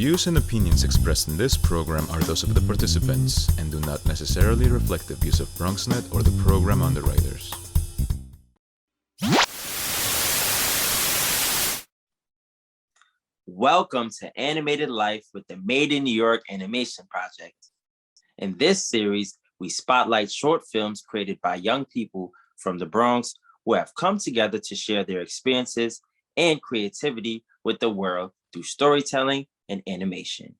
views and opinions expressed in this program are those of the participants and do not necessarily reflect the views of BronxNet or the program underwriters. Welcome to Animated Life with the Made in New York Animation Project. In this series, we spotlight short films created by young people from the Bronx who have come together to share their experiences and creativity with the world through storytelling and animation.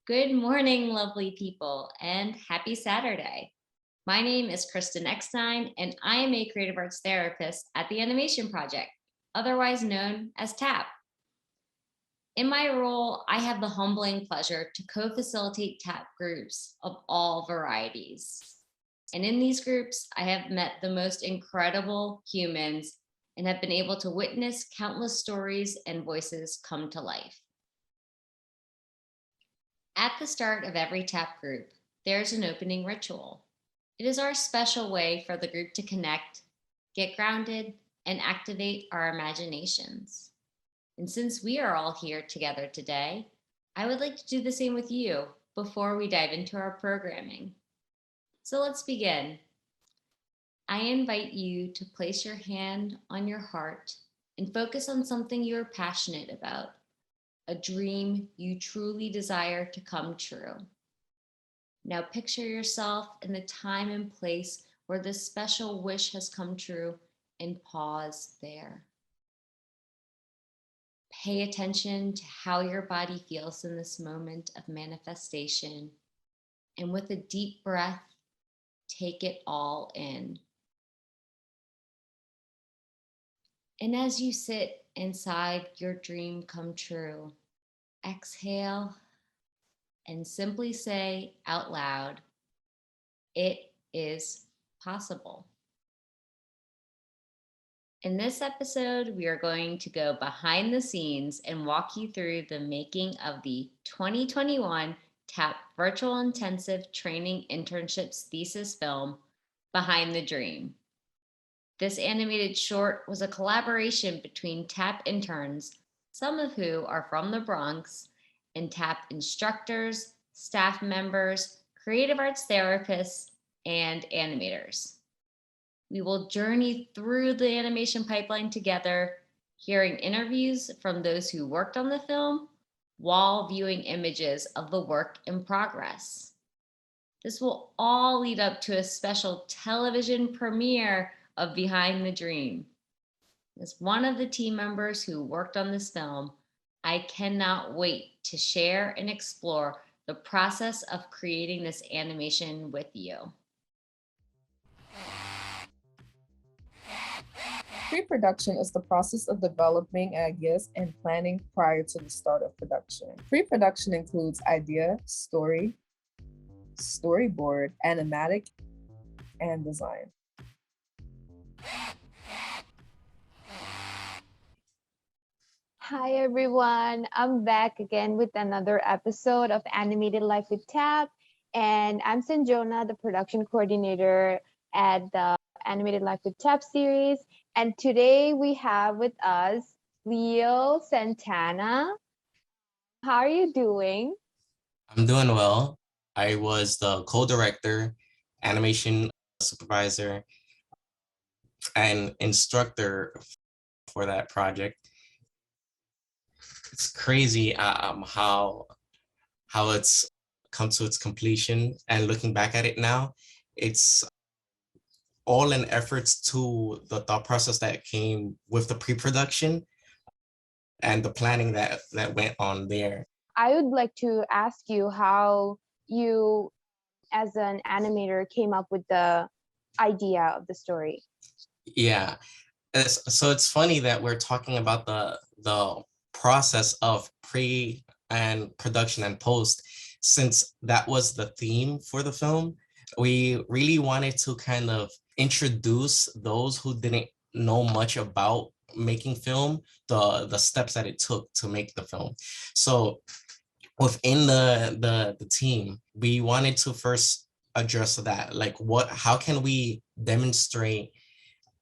Good morning, lovely people, and happy Saturday. My name is Kristen Eckstein, and I am a creative arts therapist at the Animation Project, otherwise known as TAP. In my role, I have the humbling pleasure to co-facilitate TAP groups of all varieties. And in these groups, I have met the most incredible humans and have been able to witness countless stories and voices come to life. At the start of every TAP group, there's an opening ritual. It is our special way for the group to connect, get grounded, and activate our imaginations. And since we are all here together today, I would like to do the same with you before we dive into our programming. So let's begin. I invite you to place your hand on your heart and focus on something you are passionate about, a dream you truly desire to come true. Now picture yourself in the time and place where this special wish has come true and pause there. Pay attention to how your body feels in this moment of manifestation, and with a deep breath, take it all in. And as you sit inside your dream come true, exhale and simply say out loud, "It is possible." In this episode, we are going to go behind the scenes and walk you through the making of the 2021 TAP Virtual Intensive Training Internships thesis film, Behind the Dream. This animated short was a collaboration between TAP interns, some of who are from the Bronx, and TAP instructors, staff members, creative arts therapists, and animators. We will journey through the animation pipeline together, hearing interviews from those who worked on the film while viewing images of the work in progress. This will all lead up to a special television premiere of Behind the Dream. As one of the team members who worked on this film, I cannot wait to share and explore the process of creating this animation with you. Pre-production is the process of developing ideas and planning prior to the start of production. Pre-production includes idea, story, storyboard, animatic, and design. Hi everyone, I'm back again with another episode of Animated Life with Tab, and I'm Sanjona, the production coordinator at the Animated Life with Tab series, and today we have with us Leo Santana. How are you doing? I'm doing well. I was the co-director, animation supervisor, and instructor for that project. It's crazy how it's come to its completion, and looking back at it now, it's all in efforts to the thought process that came with the pre-production and the planning that went on there. I would like to ask you how you, as an animator, came up with the idea of the story. Yeah, so it's funny that we're talking about the process of pre and production and post, since that was the theme for the film. We really wanted to kind of introduce those who didn't know much about making film, the steps that it took to make the film. So within the team, we wanted to first address that, like how can we demonstrate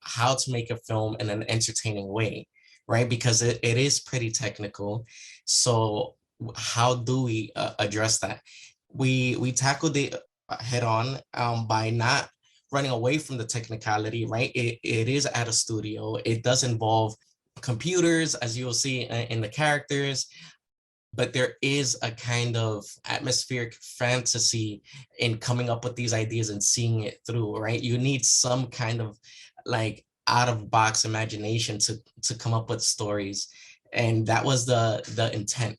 how to make a film in an entertaining way, right? Because it is pretty technical. So how do we address that? We tackled it head on by not running away from the technicality, right? It is at a studio. It does involve computers, as you will see in the characters, but there is a kind of atmospheric fantasy in coming up with these ideas and seeing it through, right? You need some kind of like out of box imagination to come up with stories. And that was the intent.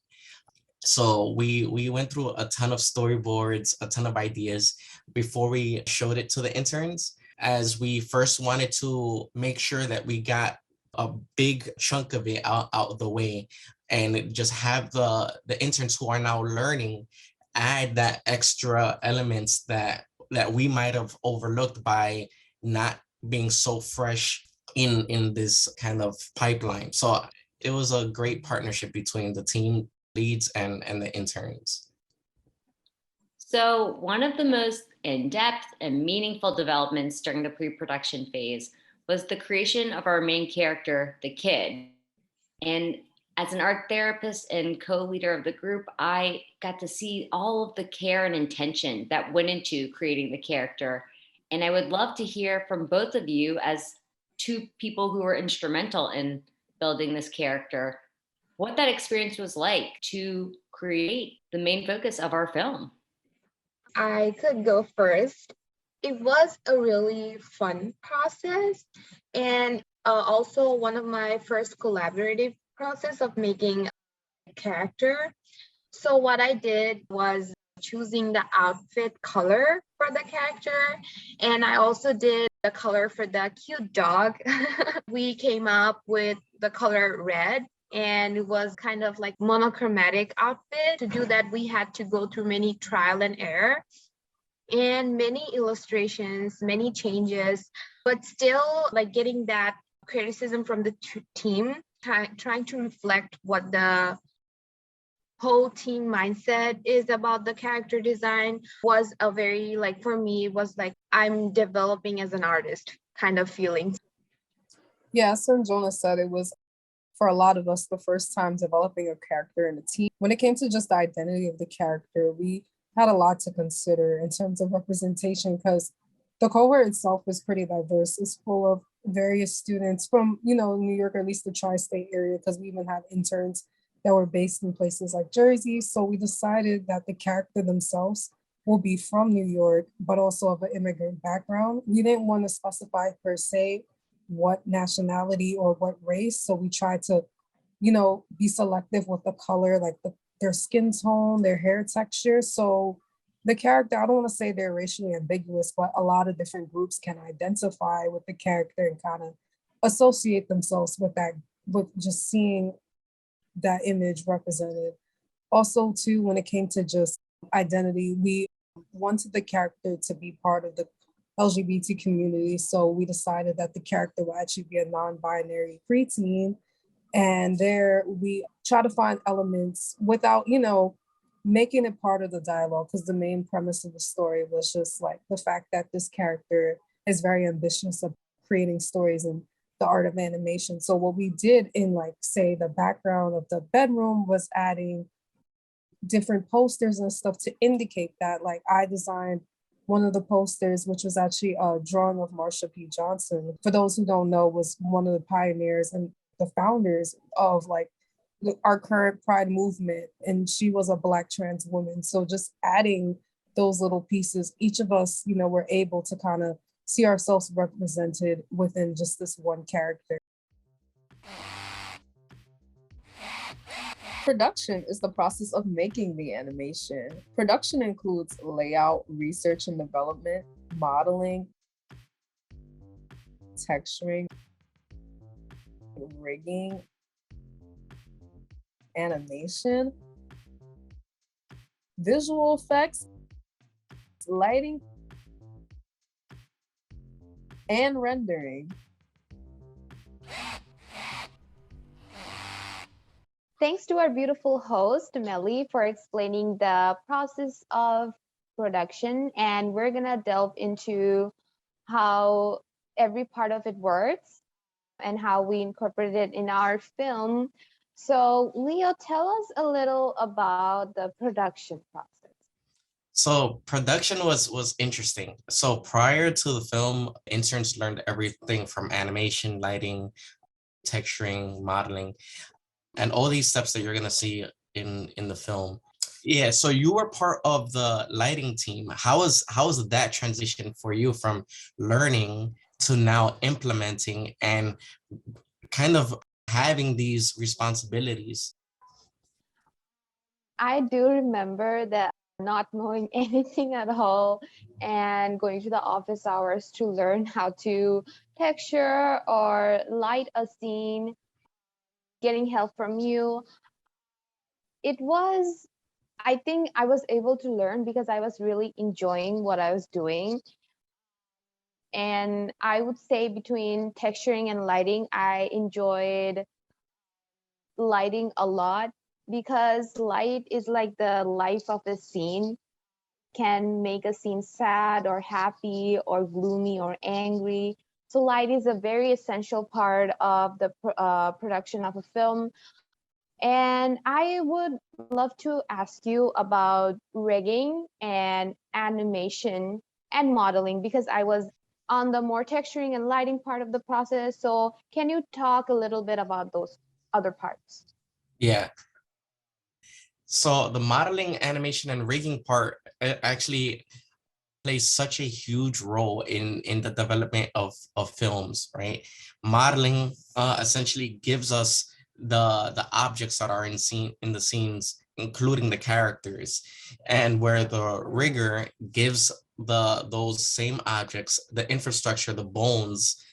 So we went through a ton of storyboards, a ton of ideas before we showed it to the interns, as we first wanted to make sure that we got a big chunk of it out of the way, and just have the interns who are now learning add that extra elements that we might have overlooked by not being so fresh in this kind of pipeline. So it was a great partnership between the team leads and the interns. So, one of the most in depth and meaningful developments during the pre production phase was the creation of our main character, the kid. And as an art therapist and co leader of the group, I got to see all of the care and intention that went into creating the character. And I would love to hear from both of you, as two people who were instrumental in building this character, what that experience was like to create the main focus of our film. I could go first. It was a really fun process, and also one of my first collaborative process of making a character. So what I did was choosing the outfit color for the character, and I also did the color for the cute dog. We came up with the color red, and it was kind of like monochromatic outfit. To do that, we had to go through many trial and error and many illustrations, many changes, but still like getting that criticism from the team, trying to reflect what the whole team mindset is about the character design was a very, like, for me, it was like I'm developing as an artist kind of feeling. Yeah, so Jonah said it was, for a lot of us, the first time developing a character in a team. When it came to just the identity of the character, we had a lot to consider in terms of representation, because the cohort itself is pretty diverse. It's full of various students from, New York, or at least the tri-state area, because we even have interns that were based in places like Jersey. So we decided that the character themselves will be from New York, but also of an immigrant background. We didn't want to specify per se what nationality or what race. So we tried to, be selective with the color, like their skin tone, their hair texture. So the character, I don't want to say they're racially ambiguous, but a lot of different groups can identify with the character and kind of associate themselves with that, with just seeing that image represented. Also, too, when it came to just identity, we wanted the character to be part of the LGBT community. So we decided that the character will actually be a non-binary preteen. And there we try to find elements without, making it part of the dialogue, because the main premise of the story was just like the fact that this character is very ambitious of creating stories in the art of animation. So what we did in, like, say, the background of the bedroom was adding different posters and stuff to indicate that. Like, I designed one of the posters, which was actually a drawing of Marsha P. Johnson. For those who don't know, was one of the pioneers and the founders of our current Pride movement. And she was a Black trans woman. So just adding those little pieces, each of us, were able to kind of see ourselves represented within just this one character. Production is the process of making the animation. Production includes layout, research and development, modeling, texturing, rigging, animation, visual effects, lighting, and rendering. Thanks to our beautiful host, Melly, for explaining the process of production. And we're going to delve into how every part of it works and how we incorporate it in our film. So, Leo, tell us a little about the production process. So production was interesting. So prior to the film, interns learned everything from animation, lighting, texturing, modeling, and all these steps that you're gonna see in the film. Yeah, so you were part of the lighting team. How was that transition for you from learning to now implementing and kind of having these responsibilities? I do remember that not knowing anything at all and going to the office hours to learn how to texture or light a scene, getting help from you. It was, I think I was able to learn because I was really enjoying what I was doing. And I would say between texturing and lighting, I enjoyed lighting a lot because light is like the life of a scene, can make a scene sad or happy or gloomy or angry. So light is a very essential part of the production of a film. And I would love to ask you about rigging and animation and modeling because I was on the more texturing and lighting part of the process. So can you talk a little bit about those other parts? Yeah. So the modeling, animation, and rigging part actually plays such a huge role in the development of films, right? Modeling essentially gives us the objects that are in the scenes, including the characters, and where the rigger gives those same objects the infrastructure, the bones,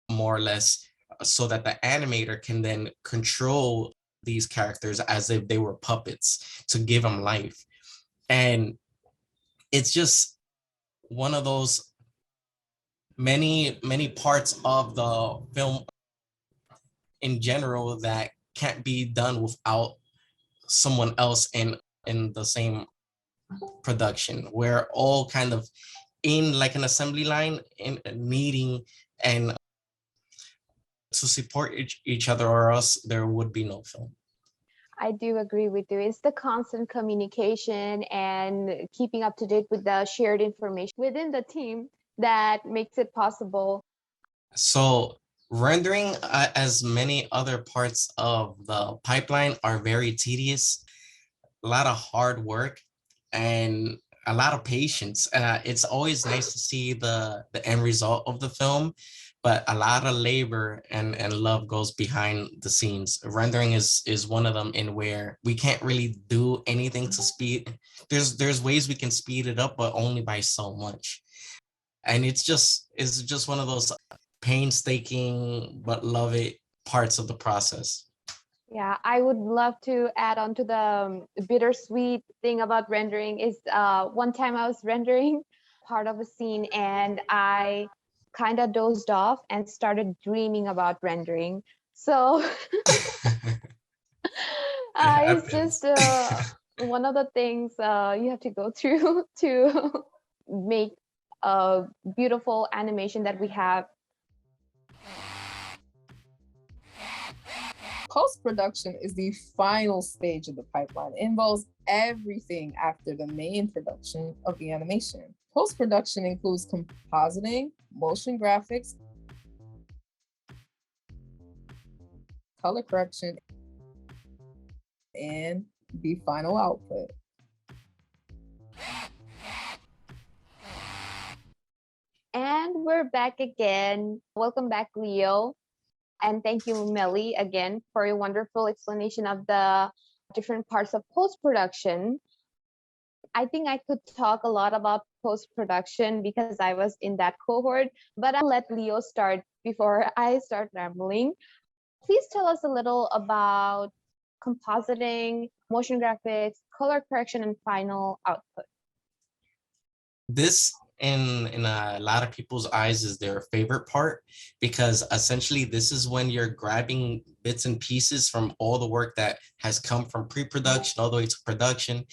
more or less, so that the animator can then control these characters as if they were puppets to give them life. And it's just one of those many parts of the film in general that can't be done without someone else in the same production. We're all kind of in like an assembly line in a meeting and to support each other, or else there would be no film. I do agree with you. It's the constant communication and keeping up to date with the shared information within the team that makes it possible. So rendering, as many other parts of the pipeline, are very tedious, a lot of hard work and a lot of patience. It's always nice to see the end result of the film, but a lot of labor and love goes behind the scenes. Rendering is one of them, in where we can't really do anything to speed. There's ways we can speed it up, but only by so much. And it's just one of those painstaking but love it parts of the process. Yeah, I would love to add on to the bittersweet thing about rendering is one time I was rendering part of a scene and I kind of dozed off and started dreaming about rendering. So It it's just happens. one of the things you have to go through to make a beautiful animation that we have. Post-production is the final stage of the pipeline. It involves everything after the main production of the animation. Post-production includes compositing, motion graphics, color correction, and the final output. And we're back again. Welcome back, Leo. And thank you, Melly, again, for your wonderful explanation of the different parts of post production. I think I could talk a lot about post production because I was in that cohort, but I'll let Leo start before I start rambling. Please tell us a little about compositing, motion graphics, color correction, and final output. This in a lot of people's eyes is their favorite part, because essentially this is when you're grabbing bits and pieces from all the work that has come from pre-production all the way to production,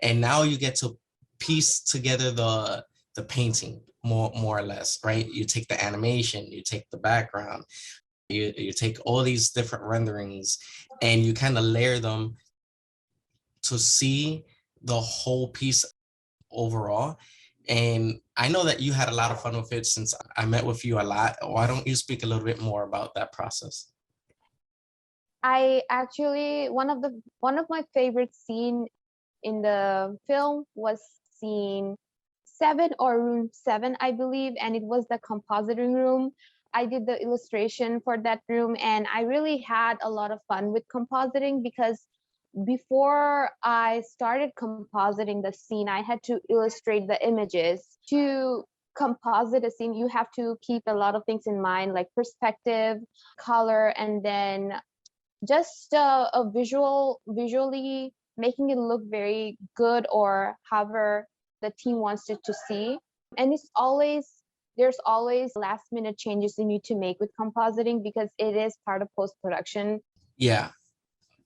and now you get to piece together the painting more or less, right? You take the animation, you take the background, you take all these different renderings, and you kind of layer them to see the whole piece overall. And I know that you had a lot of fun with it since I met with you a lot. Why don't you speak a little bit more about that process? I actually one of my favorite scene in the film was scene 7 or room 7, I believe, and it was the compositing room. I did the illustration for that room, and I really had a lot of fun with compositing because before I started compositing the scene, I had to illustrate the images. To composite a scene, you have to keep a lot of things in mind, like perspective, color, and then just visually making it look very good, or however the team wants it to see. And there's always last minute changes you need to make with compositing because it is part of post production. Yeah,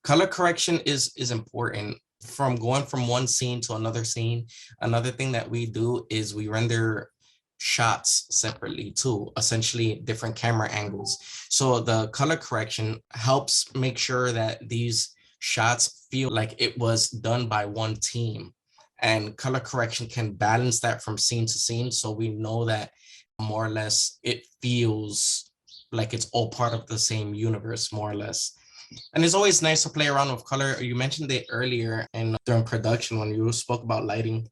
color correction is important. From going from one scene to another scene, another thing that we do is we render shots separately too, essentially different camera angles. So the color correction helps make sure that these shots feel like it was done by one team, and color correction can balance that from scene to scene, so we know that more or less it feels like it's all part of the same universe, more or less. And it's always nice to play around with color. You mentioned it earlier and during production when you spoke about lighting.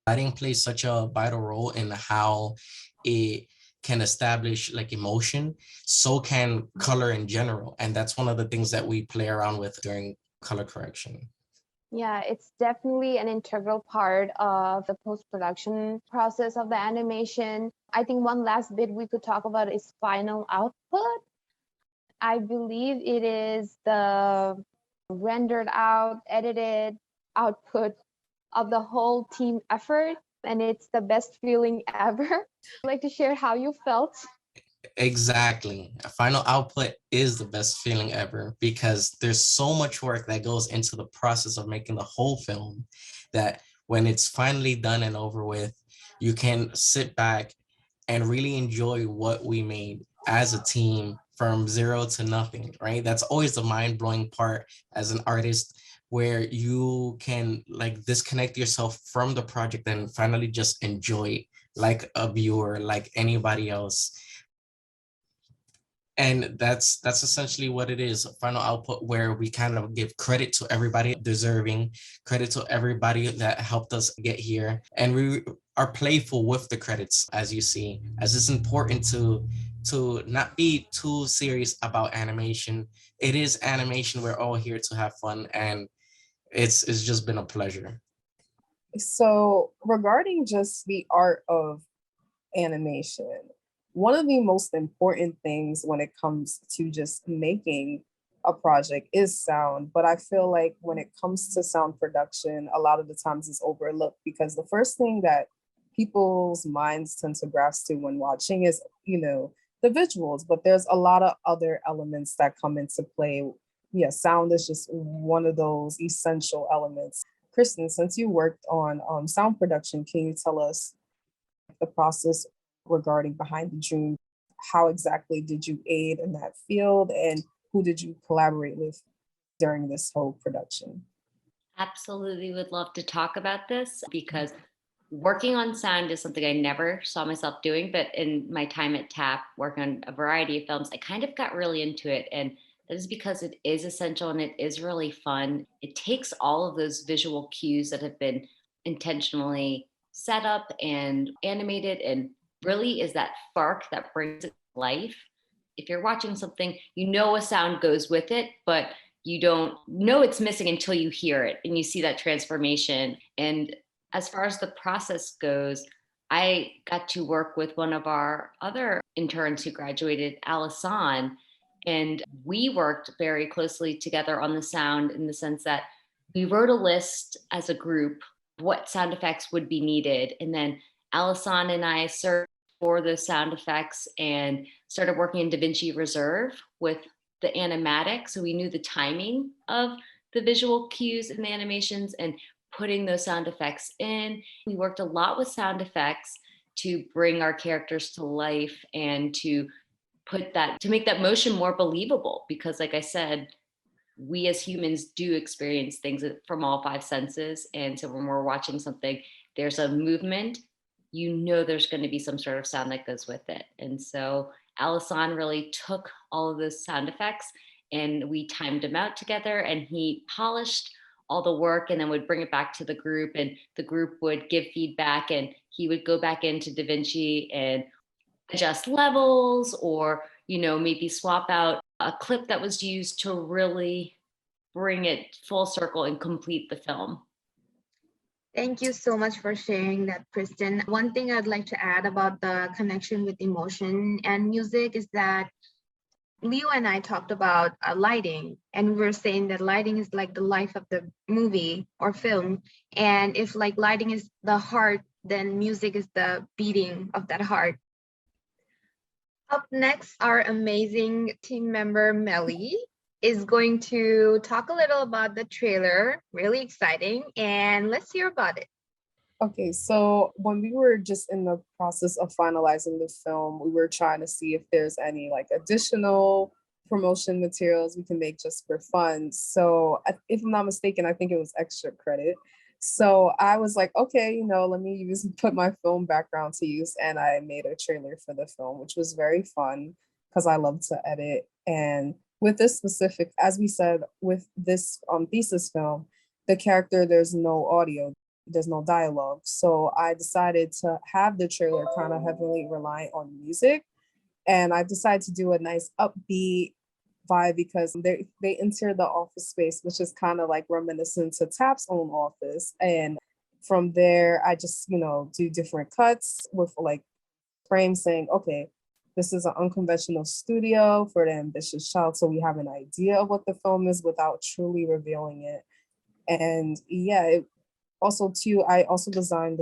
Lighting plays such a vital role in how it can establish like emotion. So can color in general. And that's one of the things that we play around with during color correction. Yeah, it's definitely an integral part of the post-production process of the animation. I think one last bit we could talk about is final output. I believe it is the rendered out, edited output of the whole team effort, and it's the best feeling ever. I'd like to share how you felt. Exactly. A final output is the best feeling ever because there's so much work that goes into the process of making the whole film that when it's finally done and over with, you can sit back and really enjoy what we made as a team from zero to nothing, right? That's always the mind-blowing part as an artist, where you can like disconnect yourself from the project and finally just enjoy it like a viewer, like anybody else. And that's essentially what it is, a final output where we kind of give credit to everybody deserving, credit to everybody that helped us get here. And we are playful with the credits, as you see, as it's important to not be too serious about animation. It is animation. We're all here to have fun, and it's just been a pleasure. So regarding just the art of animation, one of the most important things when it comes to just making a project is sound. But I feel like when it comes to sound production, a lot of the times it's overlooked because the first thing that people's minds tend to grasp to when watching is, the visuals, but there's a lot of other elements that come into play. Yeah, sound is just one of those essential elements. Kristen, since you worked on sound production, can you tell us the process regarding Behind the Dream? How exactly did you aid in that field, and who did you collaborate with during this whole production? Absolutely would love to talk about this because working on sound is something I never saw myself doing. But in my time at TAP, working on a variety of films, I kind of got really into it. And that is because it is essential and it is really fun. It takes all of those visual cues that have been intentionally set up and animated and really is that spark that brings it to life. If you're watching something, you know a sound goes with it, but you don't know it's missing until you hear it and you see that transformation. And as far as the process goes, I got to work with one of our other interns who graduated, Alison, and we worked very closely together on the sound in the sense that we wrote a list as a group what sound effects would be needed. And then Alison and I searched for the sound effects and started working in DaVinci Reserve with the animatic. So we knew the timing of the visual cues and the animations and putting those sound effects in. We worked a lot with sound effects to bring our characters to life and to make that motion more believable. Because like I said, we as humans do experience things from all five senses. And so when we're watching something, there's a movement, you know there's going to be some sort of sound that goes with it. And so Alison really took all of those sound effects and we timed them out together, and he polished all the work and then would bring it back to the group, and the group would give feedback, and he would go back into DaVinci and adjust levels, or maybe swap out a clip that was used to really bring it full circle and complete the film. Thank you so much for sharing that, Kristen. One thing I'd like to add about the connection with emotion and music is that Leo and I talked about lighting, and we were saying that lighting is like the life of the movie or film. And if like lighting is the heart, then music is the beating of that heart. Up next, our amazing team member, Melly, is going to talk a little about the trailer. Really exciting, and let's hear about it. Okay, so when we were just in the process of finalizing the film, we were trying to see if there's any like additional promotion materials we can make just for fun. So if I'm not mistaken, I think it was extra credit. So I was like, okay, let me put my film background to use. And I made a trailer for the film, which was very fun because I love to edit. And with this specific, as we said, with this thesis film, the character, there's no audio, there's no dialogue. So I decided to have the trailer kind of heavily rely on music. And I decided to do a nice upbeat vibe because they enter the office space, which is kind of like reminiscent to Tap's own office. And from there, I just, do different cuts with like frames saying, okay, this is an unconventional studio for the ambitious child. So we have an idea of what the film is without truly revealing it. And yeah, I also designed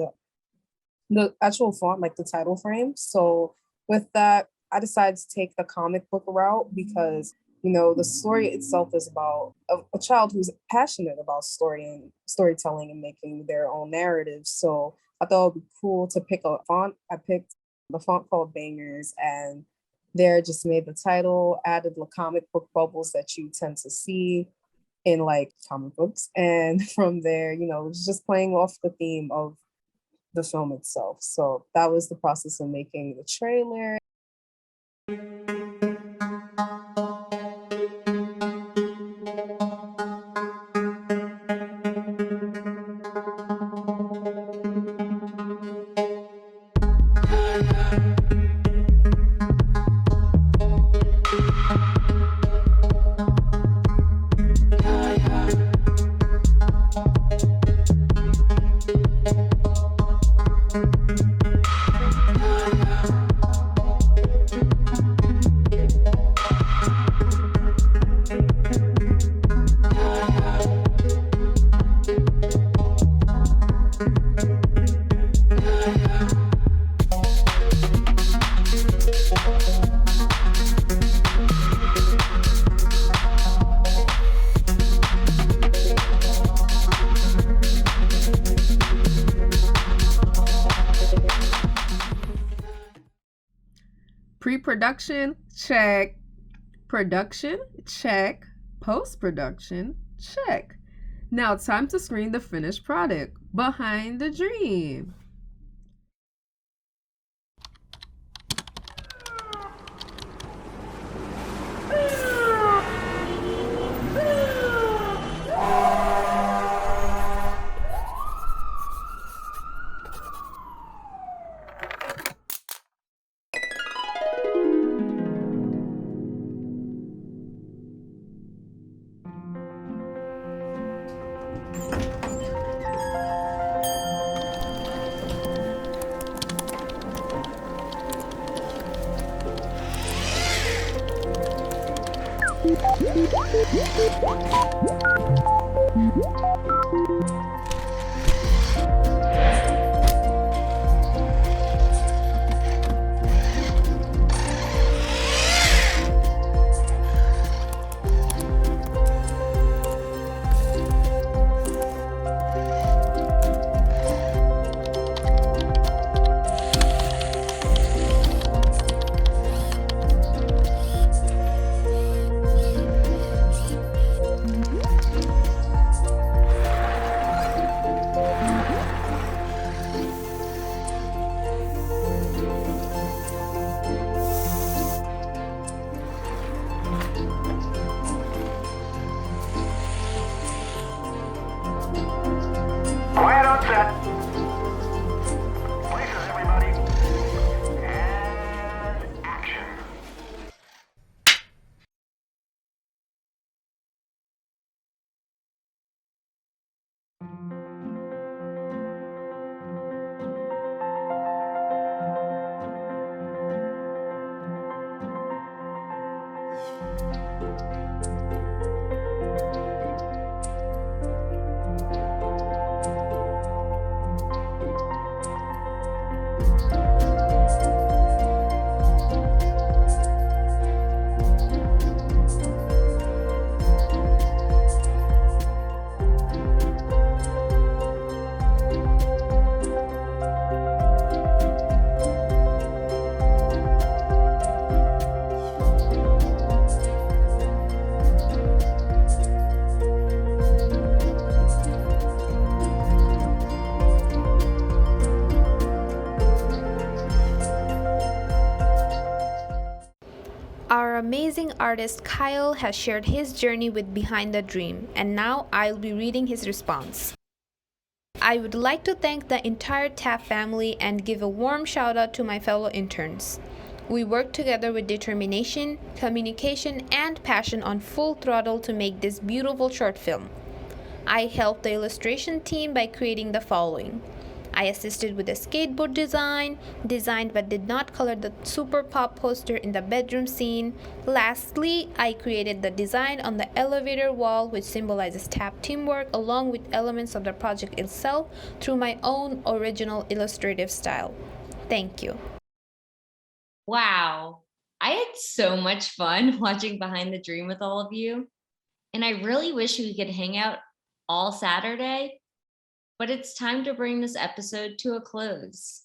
the actual font, like the title frame. So with that, I decided to take the comic book route because, the story itself is about a child who's passionate about storytelling and making their own narratives. So I thought it would be cool to pick a font. I picked the font called Bangers, and there just made the title, added the comic book bubbles that you tend to see in like comic books. And from there, it was just playing off the theme of the film itself. So that was the process of making the trailer. Pre-production, check. Production, check. Post-production, check. Now time to screen the finished product, Behind the Dream. Our amazing artist Kyle has shared his journey with Behind the Dream, and now I'll be reading his response. I would like to thank the entire TAP family and give a warm shout out to my fellow interns. We worked together with determination, communication, and passion on full throttle to make this beautiful short film. I helped the illustration team by creating the following. I assisted with the skateboard design, designed but did not color the super pop poster in the bedroom scene. Lastly, I created the design on the elevator wall, which symbolizes TAP teamwork, along with elements of the project itself through my own original illustrative style. Thank you. Wow. I had so much fun watching Behind the Dream with all of you. And I really wish we could hang out all Saturday, but it's time to bring this episode to a close.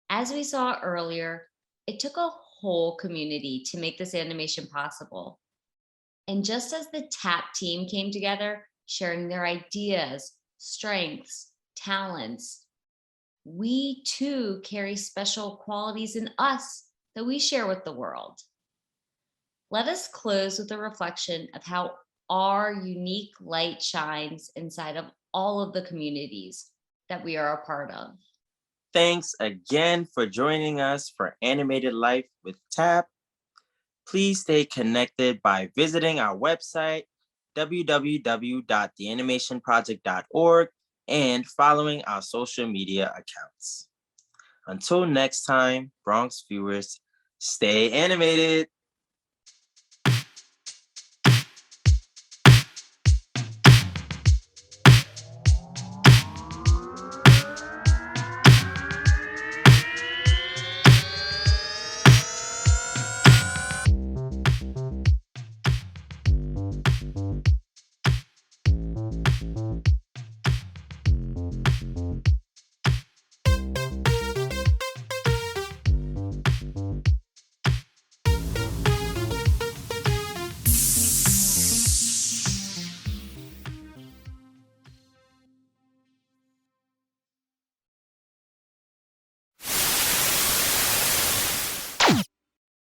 As we saw earlier, it took a whole community to make this animation possible. And just as the TAP team came together, sharing their ideas, strengths, talents, we too carry special qualities in us that we share with the world. Let us close with a reflection of how our unique light shines inside of all of the communities that we are a part of. Thanks again for joining us for Animated Life with TAP. Please stay connected by visiting our website, www.theanimationproject.org, and following our social media accounts. Until next time, Bronx viewers, stay animated.